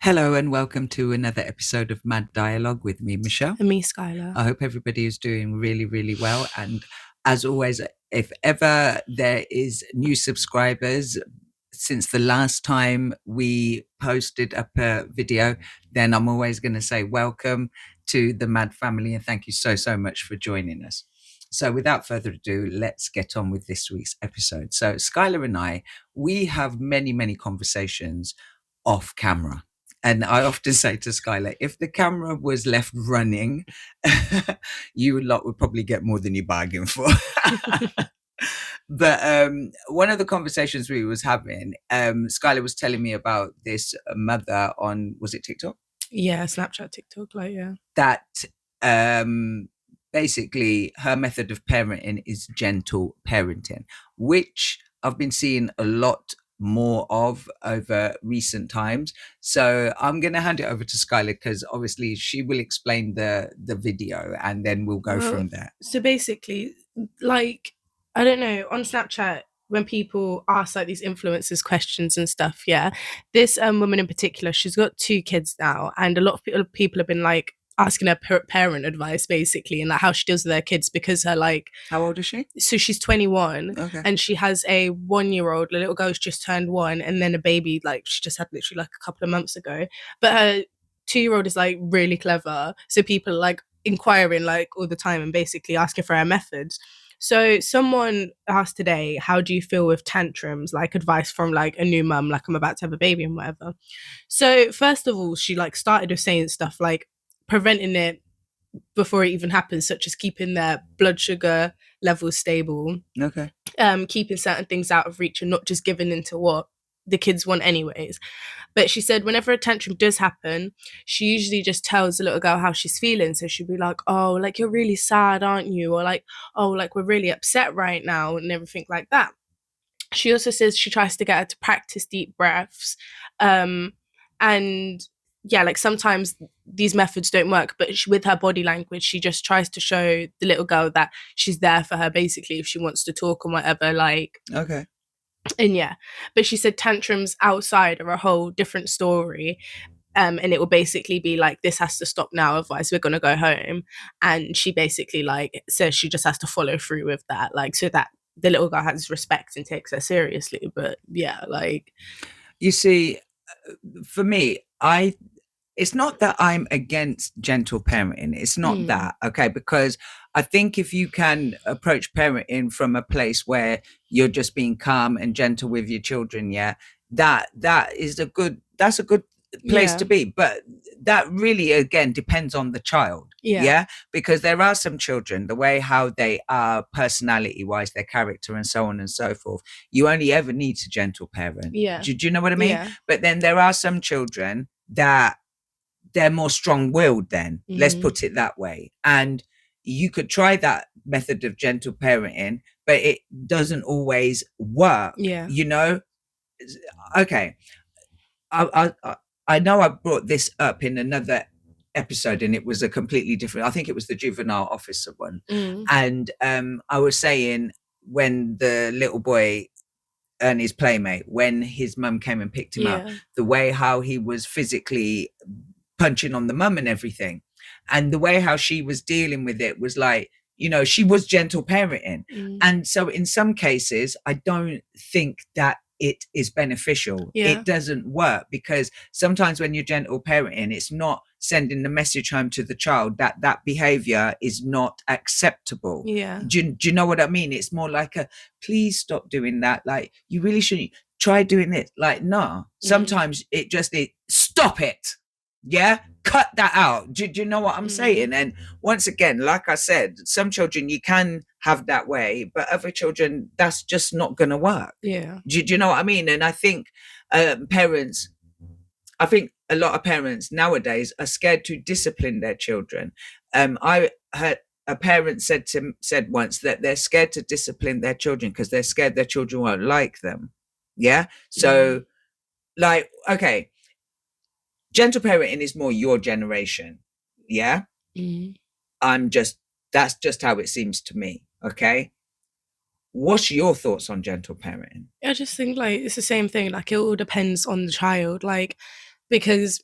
Hello and welcome to another episode of Mad Dialogue with me, Michelle. And me, Skylar. I hope everybody is doing really, really well. And as always, if ever there is new subscribers since the last time we posted up a video, then I'm always going to say welcome to the Mad family and thank you so much for joining us. So without further ado, let's get on with this week's episode. So Skylar and I, we have many conversations off camera. And I often say to Skylar, if the camera was left running, you lot would probably get more than you bargained for. But one of the conversations we was having, Skylar was telling me about this mother on, was it TikTok? Yeah, Snapchat, TikTok, That basically her method of parenting is gentle parenting, which I've been seeing a lot more of over recent times. So I'm going to hand it over to Skylar because obviously she will explain the video and then we'll go from there. So basically, I don't know, on Snapchat, when people ask these influencers questions and stuff, this woman in particular, she's got 2 kids now, and a lot of people have been asking her parent advice basically, and how she deals with their kids, because her how old is she? So she's 21. Okay. And she has a 1-year-old, a little girl who's just turned 1, and then a baby she just had literally a couple of months ago. But her 2-year-old is really clever, so people are inquiring all the time and basically asking for her methods. So someone asked today, how do you feel with tantrums, advice from a new mum, I'm about to have a baby and whatever. So first of all, she started with saying stuff preventing it before it even happens, such as keeping their blood sugar levels stable. Okay. Keeping certain things out of reach and not just giving into what the kids want anyways. But she said whenever a tantrum does happen, she usually just tells the little girl how she's feeling. So she'll be like, oh, you're really sad, aren't you? Or oh, we're really upset right now, and everything like that. She also says she tries to get her to practice deep breaths. And sometimes these methods don't work, but with her body language, she just tries to show the little girl that she's there for her, basically, if she wants to talk and whatever. Okay. And but she said tantrums outside are a whole different story. And it will basically be this has to stop now, otherwise we're going to go home. And she basically says she just has to follow through with that, so that the little girl has respect and takes her seriously. But you see, for me, it's not that I'm against gentle parenting. It's not that, okay? Because I think if you can approach parenting from a place where you're just being calm and gentle with your children, that's a good place to be. But that really, again, depends on the child. Yeah. Because there are some children, the way how they are personality wise, their character and so on and so forth, you only ever need to gentle parent. Do you know what I mean? Yeah. But then there are some children that they're more strong-willed then, let's put it that way. And you could try that method of gentle parenting, but it doesn't always work. Okay. I know I brought this up in another episode and it was a completely different, I think it was the juvenile officer one. And I was saying when the little boy and his playmate, when his mum came and picked him up, the way how he was physically punching on the mum and everything, and the way how she was dealing with it was she was gentle parenting. And so in some cases I don't think that it is beneficial. It doesn't work, because sometimes when you're gentle parenting, it's not sending the message home to the child that that behavior is not acceptable. Do you know what I mean? It's more please stop doing that, you really shouldn't try doing it. No, sometimes it just stop it. Cut that out. Do you know what I'm saying? And once again, like I said, some children you can have that way, but other children that's just not going to work. Do you know what I mean? And I think parents, I think a lot of parents nowadays are scared to discipline their children. I heard a parent said once that they're scared to discipline their children because they're scared their children won't like them. So okay, gentle parenting is more your generation. That's just how it seems to me. Okay, what's your thoughts on gentle parenting? I just think it's the same thing. It all depends on the child. because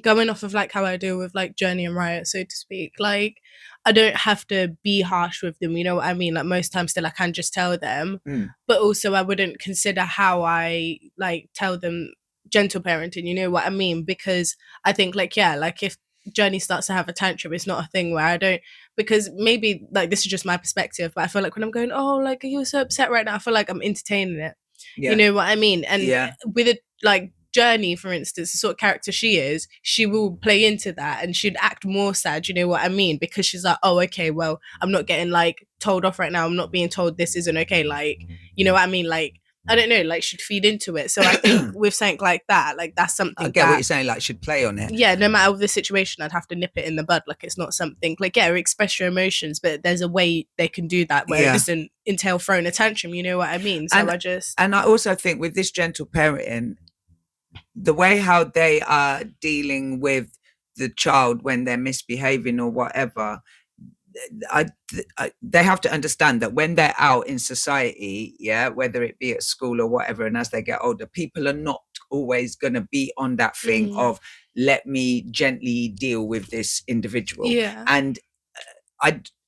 going off of like how I deal with like Journey and Riot, so to speak, like I don't have to be harsh with them, you know what I mean? Like most times still I can just tell them, but also I wouldn't consider how I like tell them gentle parenting, you know what I mean? Because I think like, yeah, like if Journey starts to have a tantrum, it's not a thing where I don't, because maybe like this is just my perspective, but I feel like when I'm going, oh, like are you so upset right now, I feel like I'm entertaining it. You know what I mean? And with it, like Journey, for instance, the sort of character she is, she will play into that and she'd act more sad, you know what I mean? Because she's like, oh, okay, well, I'm not getting like told off right now. I'm not being told this isn't okay. Like, you know what I mean? Like, I don't know, like she'd feed into it. So I think with something like that, like that's something I get what you're saying, like should play on it. Yeah, no matter the situation, I'd have to nip it in the bud. Like it's not something like, yeah, express your emotions, but there's a way they can do that where it doesn't entail throwing a tantrum, you know what I mean? So and I also think with this gentle parenting, the way how they are dealing with the child when they're misbehaving or whatever, they have to understand that when they're out in society, whether it be at school or whatever, and as they get older, people are not always going to be on that thing of let me gently deal with this individual. And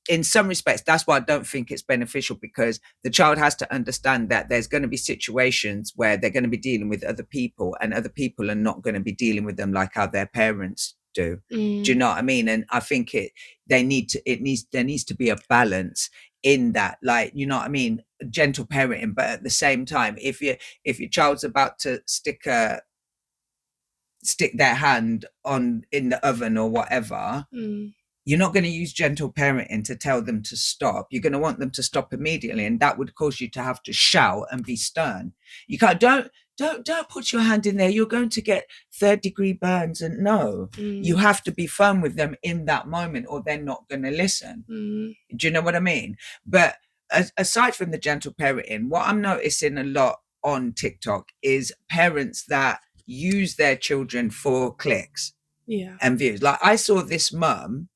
in some respects, that's why I don't think it's beneficial, because the child has to understand that there's going to be situations where they're going to be dealing with other people, and other people are not going to be dealing with them like how their parents do. Do you know what I mean? And I think there needs to be a balance in that, like, you know what I mean, gentle parenting, but at the same time, if your child's about to stick their hand in the oven or whatever, you're not going to use gentle parenting to tell them to stop. You're going to want them to stop immediately, and that would cause you to have to shout and be stern. You can't, don't put your hand in there, you're going to get third-degree burns. And no, you have to be firm with them in that moment, or they're not going to listen. Do you know what I mean? But aside from the gentle parenting, what I'm noticing a lot on TikTok is parents that use their children for clicks and views. Like I saw this mum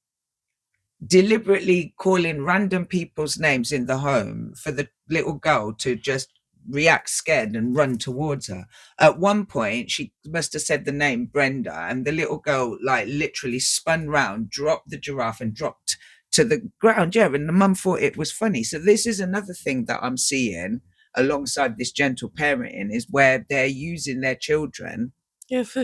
deliberately calling random people's names in the home for the little girl to just react scared and run towards her. At one point, she must have said the name Brenda, and the little girl like literally spun round, dropped the giraffe, and dropped to the ground. And the mum thought it was funny. So this is another thing that I'm seeing alongside this gentle parenting, is where they're using their children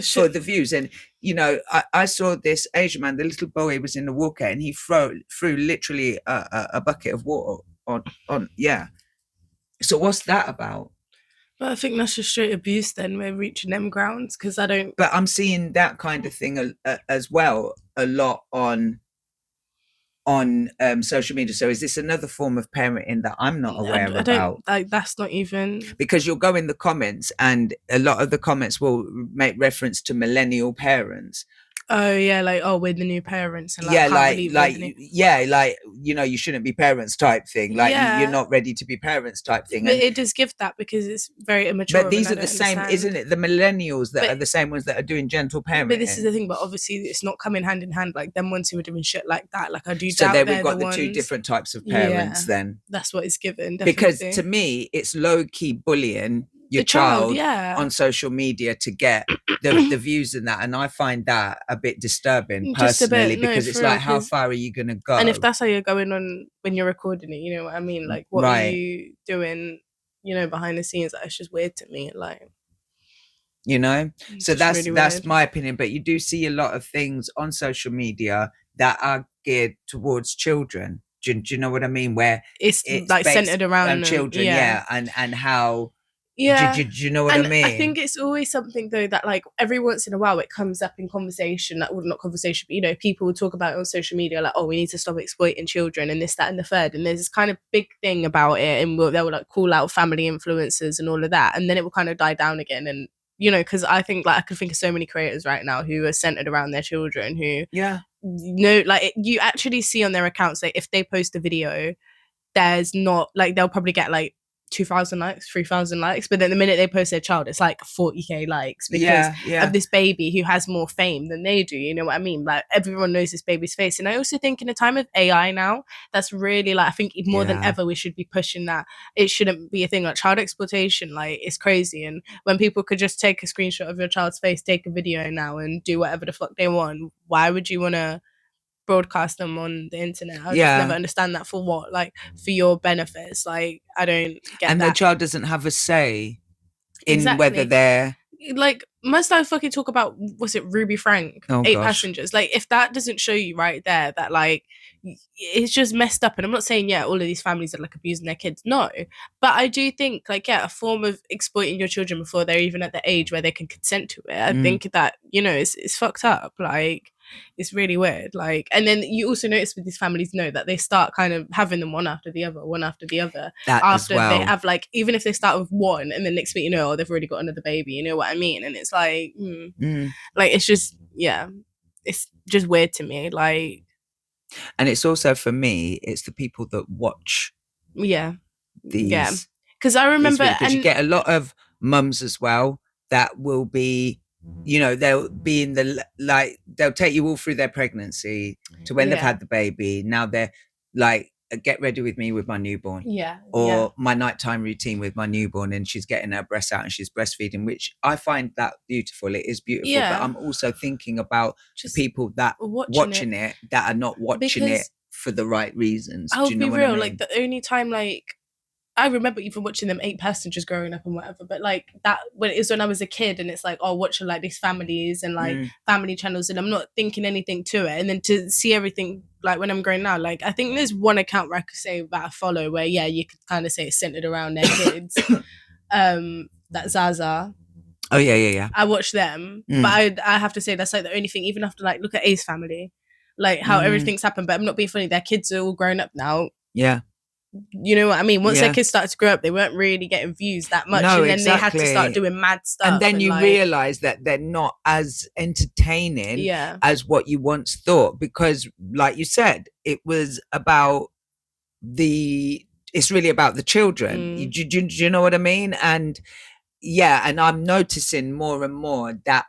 for the views. And you know, I saw this Asian man, the little boy was in the walker, and he threw literally a bucket of water on. So what's that about? But I think that's just straight abuse. Then we're reaching them grounds, because I don't. But I'm seeing that kind of thing as well a lot on social media. So is this another form of parenting that I'm not aware about? Like, that's not even, because you'll go in the comments, and a lot of the comments will make reference to millennial parents. Oh yeah, like, oh, we're the new parents, and like you know, you shouldn't be parents type thing, like you're not ready to be parents type thing. But it does give that, because it's very immature. But these are the same, isn't it? The millennials that are the same ones that are doing gentle parenting. But this is the thing. But obviously, it's not coming hand in hand. Like them ones who are doing shit like that. Like I do. So there we've got the two different types of parents. Then that's what it's given. Definitely. Because to me, it's low key bullying your child on social media to get the views and that, and I find that a bit disturbing personally, because it's like, how far are you gonna go? And if that's how you're going on when you're recording it, you know what I mean? Like, what are you doing, you know, behind the scenes? It's just weird to me, like, you know. So that's really my opinion. But you do see a lot of things on social media that are geared towards children. Do you know what I mean? Where it's like centered around children, and how. Do you know what I mean? I think it's always something though that, like, every once in a while it comes up in conversation, like, well, not conversation, but you know, people will talk about it on social media, like, oh, we need to stop exploiting children and this, that, and the third. And there's this kind of big thing about it, and they'll like call out family influencers and all of that, and then it will kind of die down again. And you know, because I think, like, I can think of so many creators right now who are centered around their children, who like you actually see on their accounts, like if they post a video, there's not like, they'll probably get like 2,000 likes, 3,000 likes, but then the minute they post their child, it's like 40k likes because of this baby who has more fame than they do. You know what I mean? Like everyone knows this baby's face. And I also think in a time of AI now, that's really like, I think more than ever we should be pushing that. It shouldn't be a thing. Like child exploitation, like it's crazy. And when people could just take a screenshot of your child's face, take a video now and do whatever the fuck they want, why would you want to broadcast them on the internet? I just never understand that. For what? Like for your benefits? Like I don't get and that. The child doesn't have a say in whether they're like, must I fucking talk about, was it Ruby Frank, 8 passengers? Like if that doesn't show you right there that like it's just messed up. And I'm not saying all of these families are like abusing their kids, no, but I do think like a form of exploiting your children before they're even at the age where they can consent to it. I think that, you know, it's fucked up. Like it's really weird. Like, and then you also notice with these families that they start kind of having them one after the other that after as well. They have like, even if they start with one and then next week, you know, they've already got another baby, you know what I mean? And it's like like it's just it's just weird to me. Like, and it's also, for me, it's the people that watch these because I remember, because you get a lot of mums as well that will be, you know, they'll be in the, like, they'll take you all through their pregnancy to when they've had the baby. Now they're like, get ready with me with my newborn, or my nighttime routine with my newborn, and she's getting her breasts out and she's breastfeeding, which I find that beautiful. It is beautiful, but I'm also thinking about just people that watching it that are not watching it for the right reasons. I'll Do you know be what real. I mean? Like the only time, like, I remember even watching them 8 passengers growing up and whatever, but like that when it was when I was a kid, and it's like, oh, watching like these families and like family channels, and I'm not thinking anything to it, and then to see everything like when I'm growing now, like I think there's one account where I could say that I follow where you could kind of say it's centered around their kids. That Zaza. Oh yeah. I watch them, but I have to say that's like the only thing. Even after like look at A's family, like how everything's happened, but I'm not being funny. Their kids are all grown up now. Yeah. You know what I mean? Once their kids started to grow up, they weren't really getting views that much. No, and then they had to start doing mad stuff. And then you realise that they're not as entertaining as what you once thought. Because like you said, it was about it's really about the children. Do you know what I mean? And and I'm noticing more and more that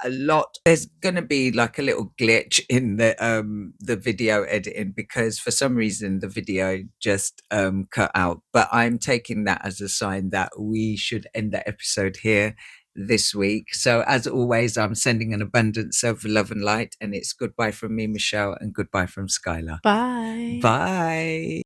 there's gonna be like a little glitch in the video editing, because for some reason the video just cut out. But I'm taking that as a sign that we should end the episode here this week. So as always, I'm sending an abundance of love and light, and it's goodbye from me, Michelle, and goodbye from Skylar. Bye. Bye.